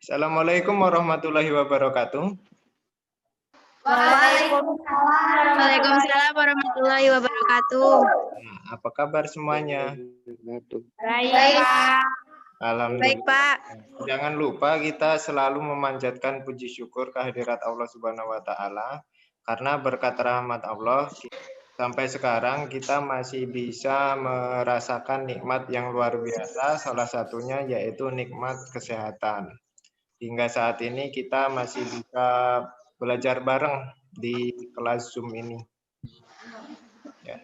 Assalamualaikum warahmatullahi wabarakatuh. Waalaikumsalam warahmatullahi wabarakatuh. Nah, apa kabar semuanya? Baik, Pak. Alhamdulillah. Baik, Pak. Jangan lupa kita selalu memanjatkan puji syukur kehadirat Allah Subhanahu wa taala karena berkat rahmat Allah sampai sekarang kita masih bisa merasakan nikmat yang luar biasa, salah satunya yaitu nikmat kesehatan. Hingga saat ini kita masih bisa belajar bareng di kelas Zoom ini. Ya.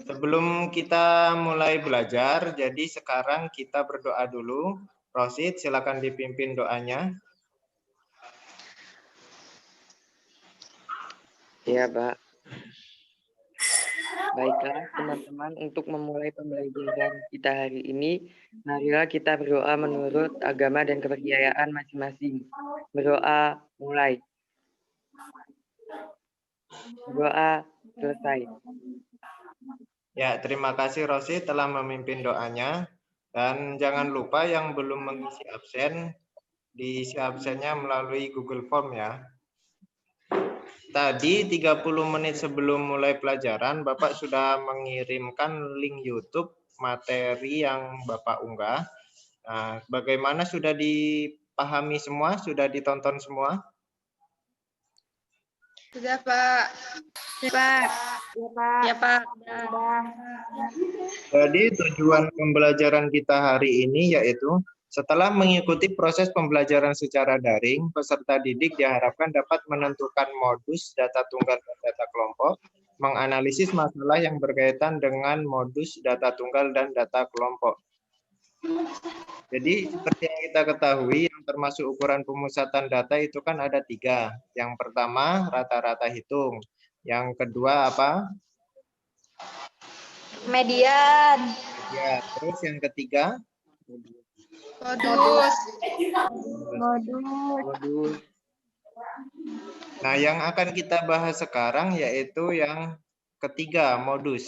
Sebelum kita mulai belajar, jadi sekarang kita berdoa dulu. Rosid, silakan dipimpin doanya. Ya, Pak. Baiklah, teman-teman, untuk memulai pembelajaran kita hari ini, marilah kita berdoa menurut agama dan kepercayaan masing-masing. Berdoa mulai. Berdoa selesai. Ya, terima kasih Rosid telah memimpin doanya. Dan jangan lupa yang belum mengisi absen, diisi absennya melalui Google Form ya. Tadi 30 menit sebelum mulai pelajaran, Bapak sudah mengirimkan link YouTube materi yang Bapak unggah. Nah, bagaimana, sudah dipahami semua? Sudah ditonton semua? Sudah, Pak. Pak. Ya, Pak. Jadi tujuan pembelajaran kita hari ini yaitu setelah mengikuti proses pembelajaran secara daring, peserta didik diharapkan dapat menentukan modus data tunggal dan data kelompok, menganalisis masalah yang berkaitan dengan modus data tunggal dan data kelompok. Jadi seperti yang kita ketahui, yang termasuk ukuran pemusatan data itu kan ada 3. Yang pertama rata-rata hitung. Yang kedua apa? Median. Ya, terus yang ketiga? Modus. Nah, yang akan kita bahas sekarang yaitu yang ketiga, modus.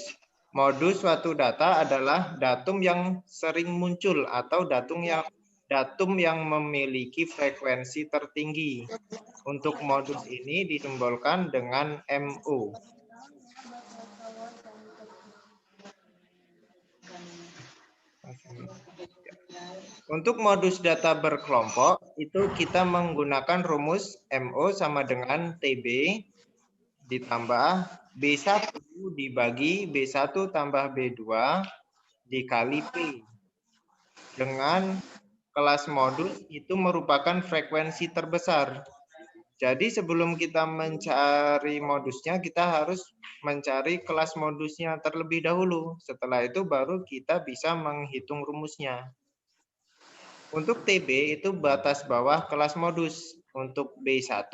Modus suatu data adalah datum yang sering muncul atau datum yang memiliki frekuensi tertinggi. Untuk modus ini disimbolkan dengan MU. Untuk modus data berkelompok, itu kita menggunakan rumus MO sama dengan TB ditambah B1 dibagi B1 tambah B2 dikali P. Dengan kelas modus itu merupakan frekuensi terbesar. Jadi sebelum kita mencari modusnya, kita harus mencari kelas modusnya terlebih dahulu. Setelah itu baru kita bisa menghitung rumusnya. Untuk TB itu batas bawah kelas modus. Untuk B1,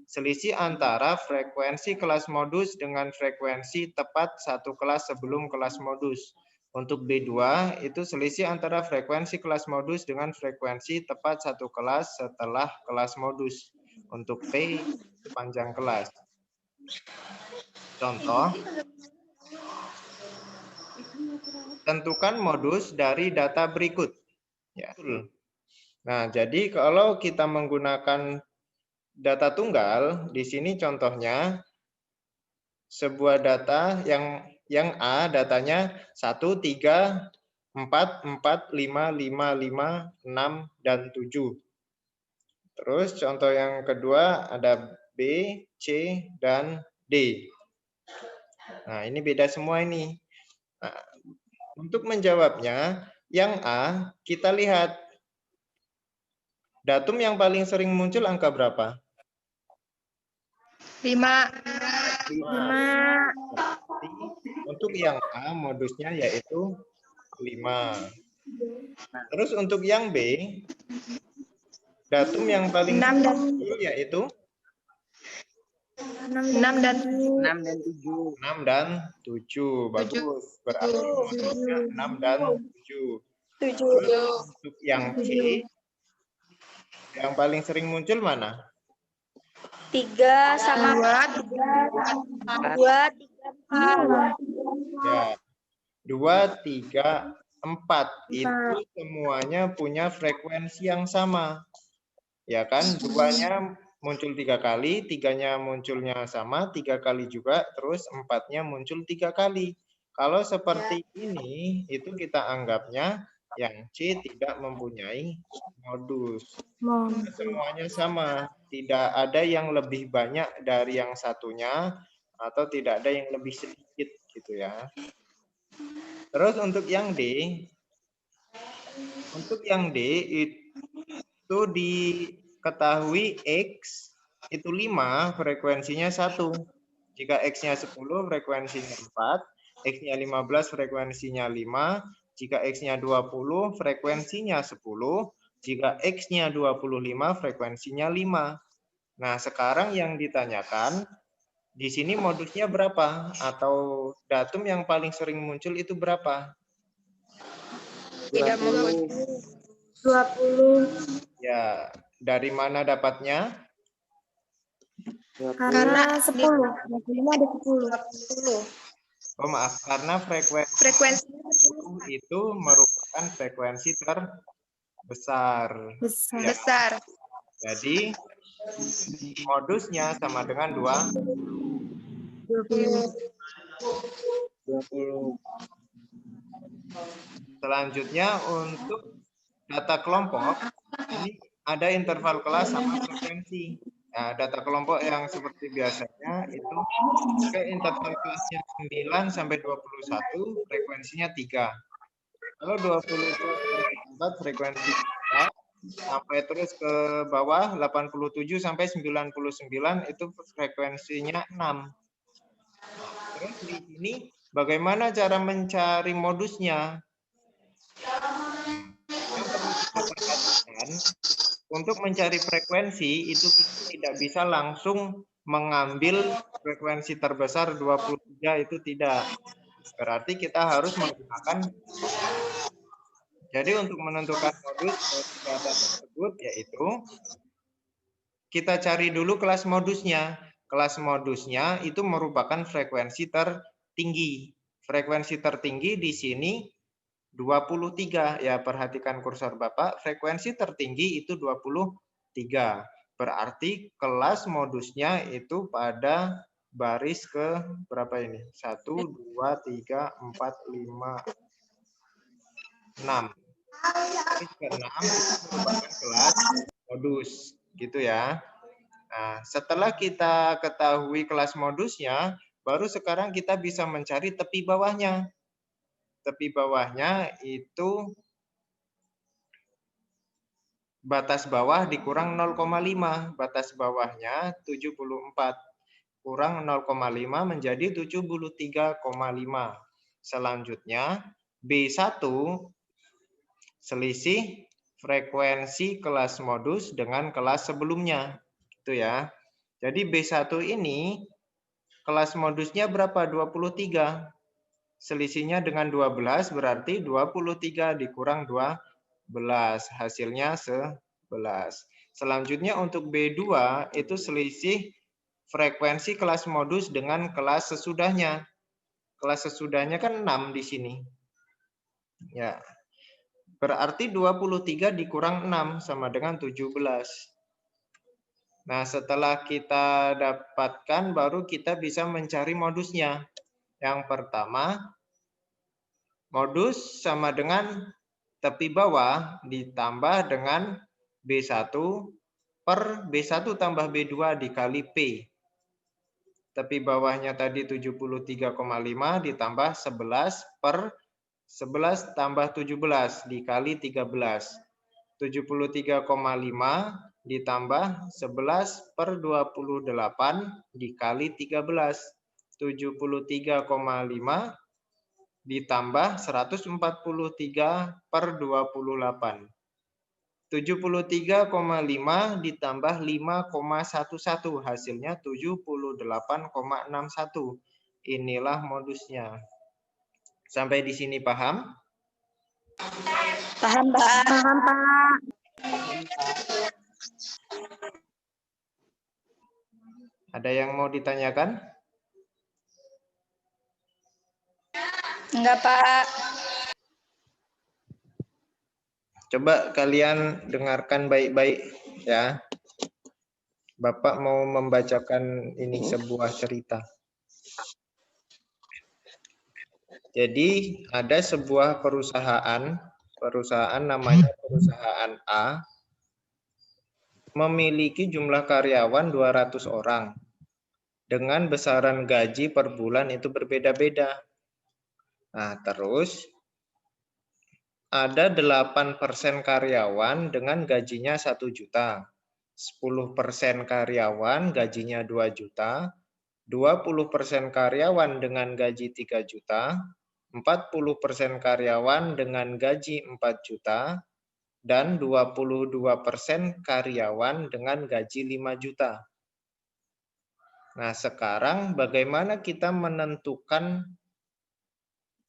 selisih antara frekuensi kelas modus dengan frekuensi tepat satu kelas sebelum kelas modus. Untuk B2, itu selisih antara frekuensi kelas modus dengan frekuensi tepat satu kelas setelah kelas modus. Untuk P, panjang kelas. Contoh, tentukan modus dari data berikut. Ya. Nah, jadi kalau kita menggunakan data tunggal, di sini contohnya sebuah data yang A datanya 1, 3, 4, 4, 5, 5, 5, 6, dan 7. Terus contoh yang kedua ada B, C, dan D. Nah, ini beda semua ini. Nah, untuk menjawabnya, yang A, kita lihat datum yang paling sering muncul angka berapa? 5. Untuk yang A, modusnya yaitu 5. Terus untuk yang B, datum yang paling 6 dan yaitu 6 dan 7. 6 dan 7. Bagus. Berarti modusnya 6 dan 7. Terus untuk yang C, yang paling sering muncul mana? 3 sama 2, 3, 4. Ya. 2, 3, 4. Itu semuanya punya frekuensi yang sama. Ya kan, 2-nya muncul 3 kali, 3-nya munculnya sama 3 kali juga, terus 4-nya muncul 3 kali. Kalau seperti ini, itu kita anggapnya yang C tidak mempunyai modus. Semuanya sama, tidak ada yang lebih banyak dari yang satunya, atau tidak ada yang lebih sedikit gitu ya. Terus untuk yang D itu diketahui X itu 5, frekuensinya 1. Jika X-nya 10, frekuensinya 4. X-nya 15, frekuensinya 5. Jika X-nya 20, frekuensinya 10. Jika X-nya 25, frekuensinya 5. Nah, sekarang yang ditanyakan, di sini modusnya berapa? Atau datum yang paling sering muncul itu berapa? Tidak 20. 20. Ya, dari mana dapatnya? Karena 10. 25 ada 10. Oh maaf, karena frekuensi itu merupakan frekuensi terbesar. Ya. Besar. Jadi modusnya sama dengan 20. 20. Selanjutnya untuk data kelompok, ini ada interval kelas sama frekuensi. Nah, data kelompok yang seperti biasanya itu pakai interval kelasnya 9 sampai 21, frekuensinya 3. Kalau 20 frekuensi 3, sampai terus ke bawah 87 sampai 99 itu frekuensinya 6. Terus di sini bagaimana cara mencari modusnya? Yang perlu kita perhatikan, untuk mencari frekuensi itu kita tidak bisa langsung mengambil frekuensi terbesar 23 itu tidak. Berarti kita harus menggunakan. Jadi untuk menentukan modus data tersebut yaitu kita cari dulu kelas modusnya. Kelas modusnya itu merupakan frekuensi tertinggi. Frekuensi tertinggi di sini 23. Ya, perhatikan kursor Bapak. Frekuensi tertinggi itu 23. Berarti kelas modusnya itu pada baris ke berapa ini? 1, 2, 3, 4, 5, 6. Baris ke-6 itu merupakan kelas modus. Gitu ya. Nah, setelah kita ketahui kelas modusnya, baru sekarang kita bisa mencari tepi bawahnya. Tepi bawahnya itu batas bawah dikurang 0,5. Batas bawahnya 74. Kurang 0,5 menjadi 73,5. Selanjutnya, B1 selisih frekuensi kelas modus dengan kelas sebelumnya. Gitu ya. Jadi B1 ini kelas modusnya berapa? 23. Selisihnya dengan 12 berarti 23 dikurang 12. Hasilnya 11. Selanjutnya untuk B2 itu selisih frekuensi kelas modus dengan kelas sesudahnya. Kelas sesudahnya kan 6 di sini. Ya. Berarti 23 dikurang 6 sama dengan 17. Nah, setelah kita dapatkan baru kita bisa mencari modusnya. Yang pertama, modus sama dengan tepi bawah ditambah dengan B1 per B1 tambah B2 dikali P. Tepi bawahnya tadi 73,5 ditambah 11 per 11 tambah 17 dikali 13. 73,5 ditambah 11 per 28 dikali 13. 73,5 ditambah 143 per 28. 73,5 ditambah 5,11 hasilnya 78,61. Inilah modusnya. Sampai di sini paham? Paham, Pak. Paham, Pak. Ada yang mau ditanyakan? Enggak, Pak. Coba kalian dengarkan baik-baik ya. Bapak mau membacakan ini sebuah cerita. Jadi ada sebuah perusahaan namanya perusahaan A, memiliki jumlah karyawan 200 orang. Dengan besaran gaji per bulan itu berbeda-beda. Nah, terus ada 8% karyawan dengan gajinya 1 juta. 10% karyawan gajinya 2 juta. 20% karyawan dengan gaji 3 juta. 40% karyawan dengan gaji 4 juta. Dan 22% karyawan dengan gaji 5 juta. Nah, sekarang bagaimana kita menentukan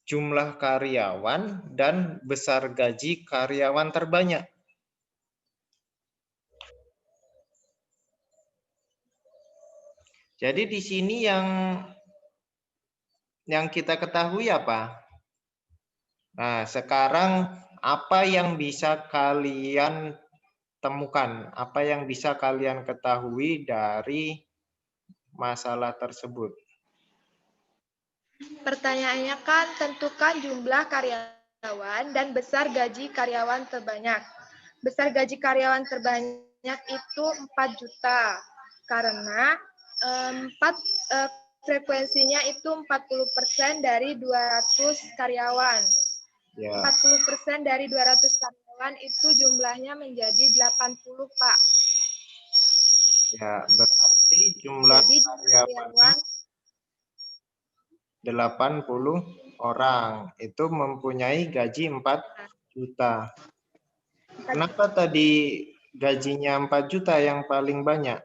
jumlah karyawan dan besar gaji karyawan terbanyak? Jadi di sini yang kita ketahui apa? Nah, sekarang apa yang bisa kalian temukan? Apa yang bisa kalian ketahui dari masalah tersebut? Pertanyaannya kan tentukan jumlah karyawan dan besar gaji karyawan terbanyak. Besar gaji karyawan terbanyak itu 4 juta karena frekuensinya itu 40% dari 200 karyawan. Ya. 40% dari 200 karyawan itu jumlahnya menjadi 80, Pak. Ya, berarti jumlah Jadi karyawannya 80 orang. Itu mempunyai gaji 4 juta. Kenapa tadi gajinya 4 juta yang paling banyak?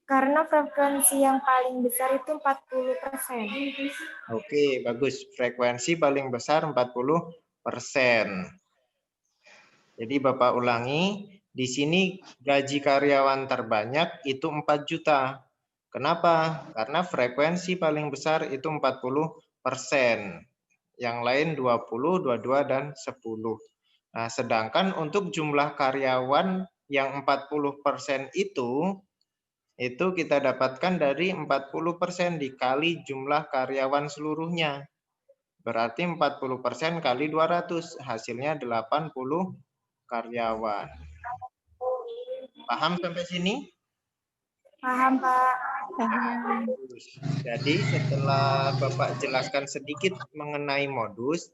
karena frekuensi yang paling besar itu 40%. Oke, bagus. Frekuensi paling besar 40%. Jadi Bapak ulangi, di sini gaji karyawan terbanyak itu 4 juta. Kenapa? Karena frekuensi paling besar itu 40%. Yang lain 20, 22, dan 10. Nah, sedangkan untuk jumlah karyawan yang 40% itu kita dapatkan dari 40% dikali jumlah karyawan seluruhnya. Berarti 40% kali 200, hasilnya 80 karyawan. Paham sampai sini? Paham, Pak. Jadi setelah Bapak jelaskan sedikit mengenai modus,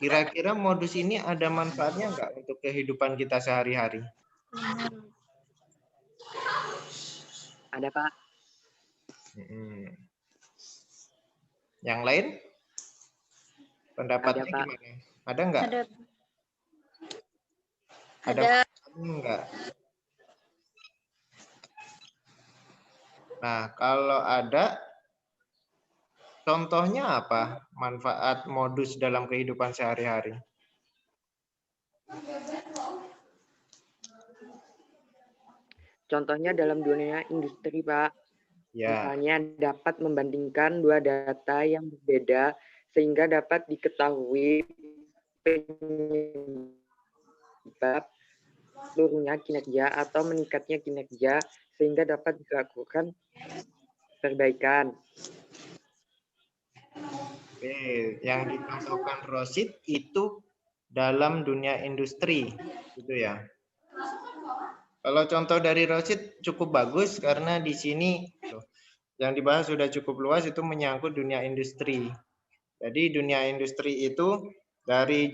kira-kira modus ini ada manfaatnya nggak untuk kehidupan kita sehari-hari? Ada, Pak. Yang lain? Pendapatnya Ada, Pak. gimana? Ada nggak? Ada. Enggak. Nah, kalau ada, contohnya apa manfaat modus dalam kehidupan sehari-hari? Contohnya dalam dunia industri, Pak. Ya. Misalnya dapat membandingkan dua data yang berbeda sehingga dapat diketahui penyebab turunnya kinerja atau meningkatnya kinerja sehingga dapat dilakukan perbaikan. Oke, yang dicontohkan Rosid itu dalam dunia industri, gitu ya. Kalau contoh dari Rosid cukup bagus karena di sini yang dibahas sudah cukup luas, itu menyangkut dunia industri. Jadi dunia industri itu dari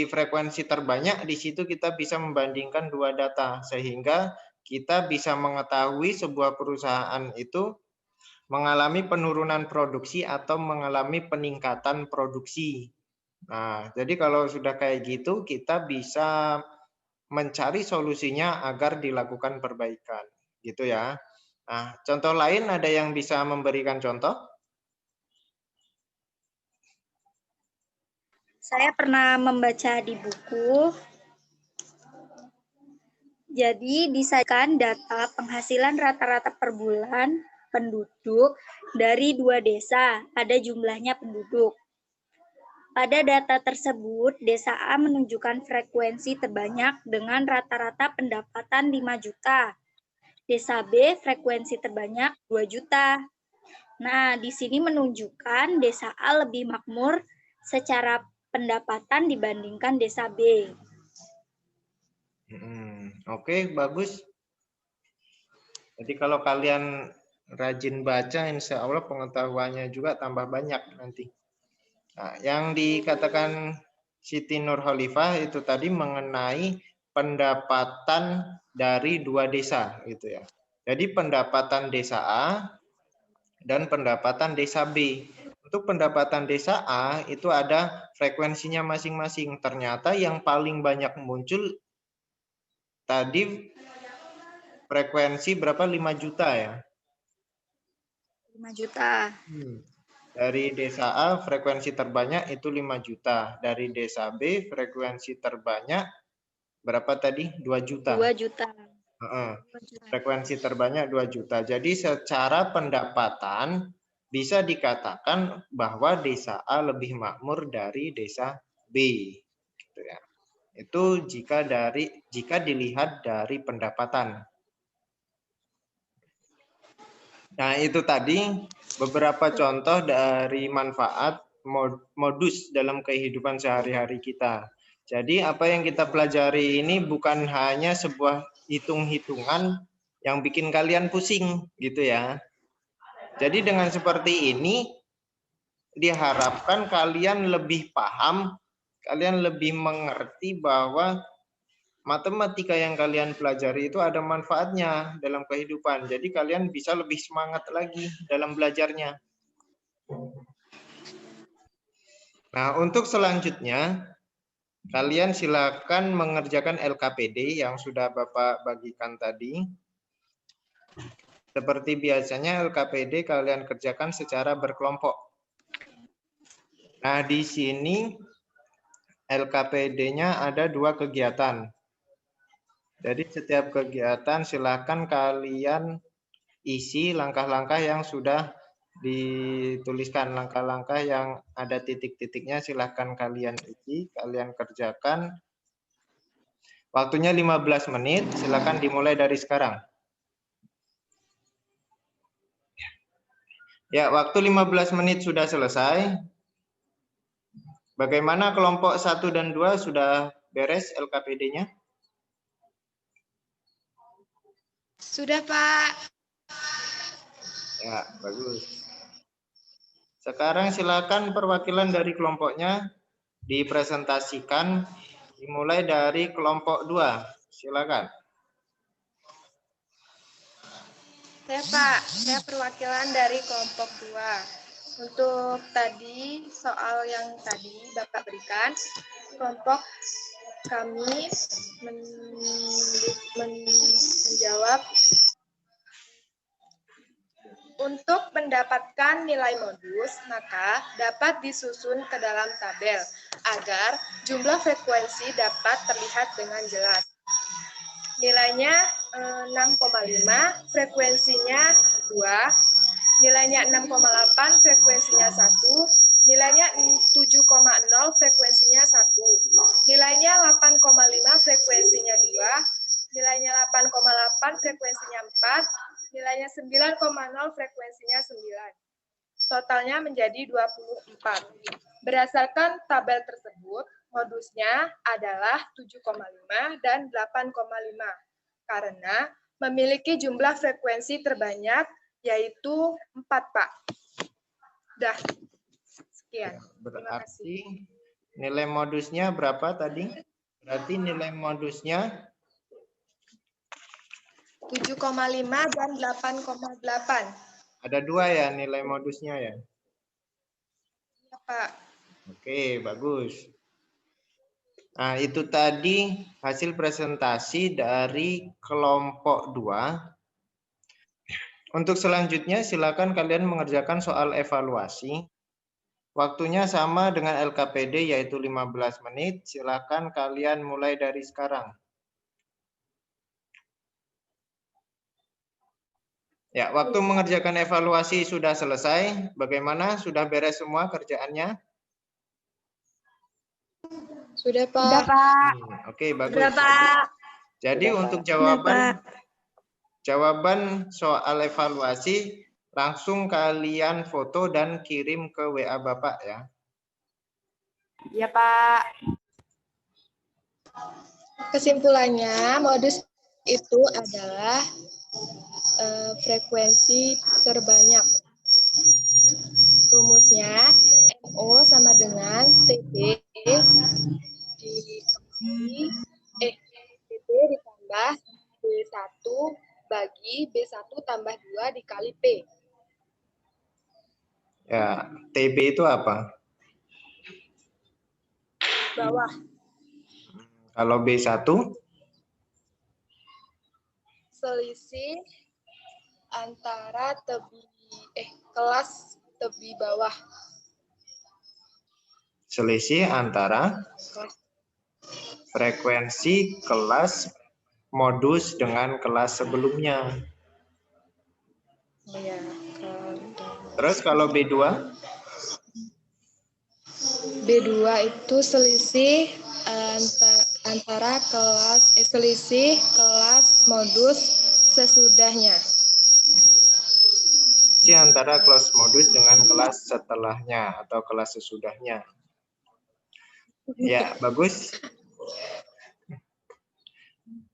frekuensi terbanyak, di situ kita bisa membandingkan dua data sehingga kita bisa mengetahui sebuah perusahaan itu mengalami penurunan produksi atau mengalami peningkatan produksi. Nah, jadi kalau sudah kayak gitu, kita bisa mencari solusinya agar dilakukan perbaikan. Gitu ya. Nah, contoh lain ada yang bisa memberikan contoh? Saya pernah membaca di buku. Jadi disajikan data penghasilan rata-rata per bulan penduduk dari 2 desa, ada jumlahnya penduduk. Pada data tersebut, desa A menunjukkan frekuensi terbanyak dengan rata-rata pendapatan 5 juta. Desa B frekuensi terbanyak 2 juta. Nah, di sini menunjukkan desa A lebih makmur secara pendapatan dibandingkan desa B. Oke, bagus. Jadi kalau kalian rajin baca, insya Allah pengetahuannya juga tambah banyak nanti. Nah, yang dikatakan Siti Nurholifah itu tadi mengenai pendapatan dari dua desa, gitu ya. Jadi pendapatan desa A dan pendapatan desa B. Untuk pendapatan desa A itu ada frekuensinya masing-masing. Ternyata yang paling banyak muncul tadi frekuensi berapa? 5 juta ya? 5 juta. Dari desa A frekuensi terbanyak itu 5 juta. Dari desa B frekuensi terbanyak berapa tadi? 2 juta. 2 juta. Frekuensi terbanyak 2 juta. Jadi secara pendapatan bisa dikatakan bahwa desa A lebih makmur dari desa B. Gitu ya. Itu jika dilihat dari pendapatan. Nah, itu tadi beberapa contoh dari manfaat modus dalam kehidupan sehari-hari kita. Jadi apa yang kita pelajari ini bukan hanya sebuah hitung-hitungan yang bikin kalian pusing gitu ya. Jadi dengan seperti ini diharapkan kalian lebih paham, kalian lebih mengerti bahwa matematika yang kalian pelajari itu ada manfaatnya dalam kehidupan. Jadi kalian bisa lebih semangat lagi dalam belajarnya. Nah, untuk selanjutnya, kalian silakan mengerjakan LKPD yang sudah Bapak bagikan tadi. Seperti biasanya LKPD kalian kerjakan secara berkelompok. Nah, di sini LKPD-nya ada 2 kegiatan. Jadi setiap kegiatan silakan kalian isi langkah-langkah yang sudah dituliskan, langkah-langkah yang ada titik-titiknya silahkan kalian isi, kalian kerjakan. Waktunya 15 menit, silahkan dimulai dari sekarang. Ya, waktu 15 menit sudah selesai. Bagaimana kelompok 1 dan 2 sudah beres LKPD-nya? Sudah, Pak. Ya, bagus. Sekarang silakan perwakilan dari kelompoknya dipresentasikan, dimulai dari kelompok 2. Silakan. Saya, Pak. Saya perwakilan dari kelompok 2. Untuk tadi, soal yang tadi Bapak berikan, kelompok kami menjawab untuk mendapatkan nilai modus, maka dapat disusun ke dalam tabel agar jumlah frekuensi dapat terlihat dengan jelas. Nilainya 6,5, frekuensinya 2, nilainya 6,8, frekuensinya 1, nilainya 7,0, frekuensinya 1, nilainya 8,5, frekuensinya 2, nilainya 8,8, frekuensinya 4, nilainya 9,0, frekuensinya 9. Totalnya menjadi 24. Berdasarkan tabel tersebut, modusnya adalah 7,5 dan 8,5 karena memiliki jumlah frekuensi terbanyak yaitu 4, Pak. Dah. Sekian. Berarti nilai modusnya berapa tadi? Berarti nilai modusnya 7,5 dan 8,8. ada 2 ya nilai modusnya ya? Iya, Pak. Oke, bagus. Nah, itu tadi hasil presentasi dari kelompok 2. Untuk selanjutnya silakan kalian mengerjakan soal evaluasi. Waktunya sama dengan LKPD yaitu 15 menit. Silakan kalian mulai dari sekarang. Ya, waktu mengerjakan evaluasi sudah selesai. Bagaimana? Sudah beres semua kerjaannya? Sudah, Pak. Sudah, Pak. Oke, bagus. Sudah, Pak. Jadi Sudah, untuk Pak. jawaban soal evaluasi langsung kalian foto dan kirim ke WA Bapak ya. Iya, Pak. Kesimpulannya, modus itu adalah frekuensi terbanyak. Rumusnya MO sama dengan TB TB ditambah B1 bagi B1 tambah 2 dikali P. Ya, TB itu apa? Bawah. Kalau B1? Selisih antara kelas tebi bawah. Selisih antara frekuensi kelas modus dengan kelas sebelumnya. Ya, Terus kalau B2? B2 itu selisih antara selisih kelas modus sesudahnya. Selisih antara kelas modus dengan kelas setelahnya atau kelas sesudahnya. Ya, bagus.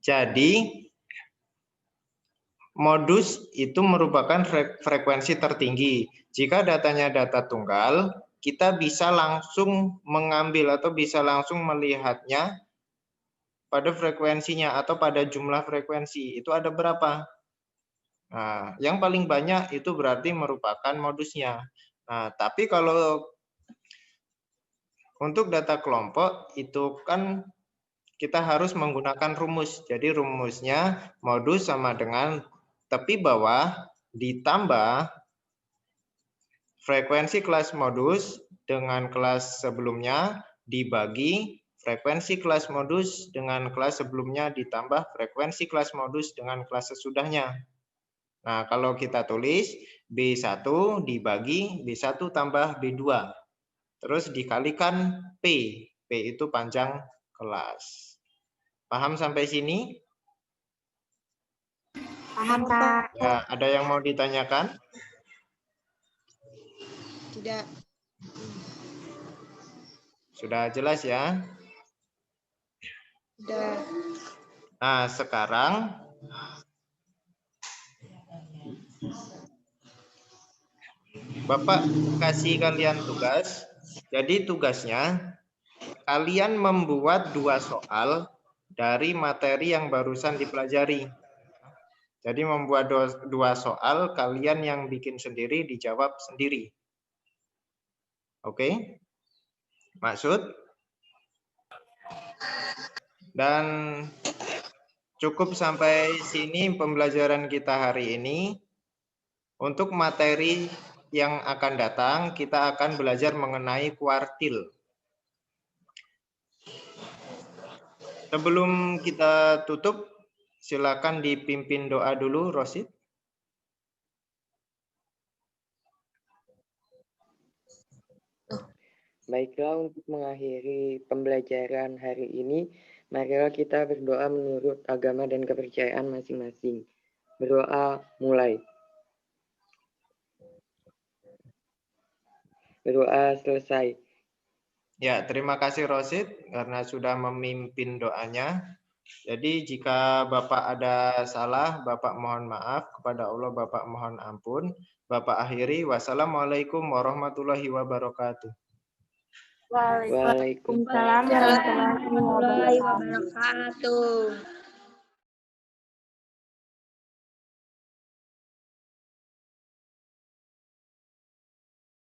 Jadi, modus itu merupakan frekuensi tertinggi. Jika datanya data tunggal, kita bisa langsung mengambil atau bisa langsung melihatnya pada frekuensinya atau pada jumlah frekuensi. Itu ada berapa? Nah, yang paling banyak itu berarti merupakan modusnya. Nah, tapi kalau untuk data kelompok itu kan kita harus menggunakan rumus. Jadi rumusnya modus sama dengan tepi bawah ditambah frekuensi kelas modus dengan kelas sebelumnya dibagi frekuensi kelas modus dengan kelas sebelumnya ditambah frekuensi kelas modus dengan kelas sesudahnya. Nah, kalau kita tulis B1 dibagi B1 tambah B2. Terus dikalikan P. P itu panjang kelas. Paham sampai sini? Paham, Pak. Ya, ada yang mau ditanyakan? Tidak. Sudah jelas ya? Sudah. Nah, sekarang Bapak kasih kalian tugas. Jadi tugasnya kalian membuat 2 soal dari materi yang barusan dipelajari. Jadi membuat 2 soal, kalian yang bikin sendiri, dijawab sendiri. Oke? Maksud? Dan cukup sampai sini pembelajaran kita hari ini. Untuk materi yang akan datang, kita akan belajar mengenai kuartil. Sebelum kita tutup, silakan dipimpin doa dulu, Rosid. Baiklah, untuk mengakhiri pembelajaran hari ini, marilah kita berdoa menurut agama dan kepercayaan masing-masing. Berdoa mulai. Berdoa selesai. Ya, terima kasih Rosid karena sudah memimpin doanya. Jadi jika Bapak ada salah, Bapak mohon maaf. Kepada Allah Bapak mohon ampun. Bapak akhiri. Wassalamualaikum warahmatullahi wabarakatuh. Waalaikumsalam warahmatullahi wabarakatuh. Warahmatullahi wabarakatuh.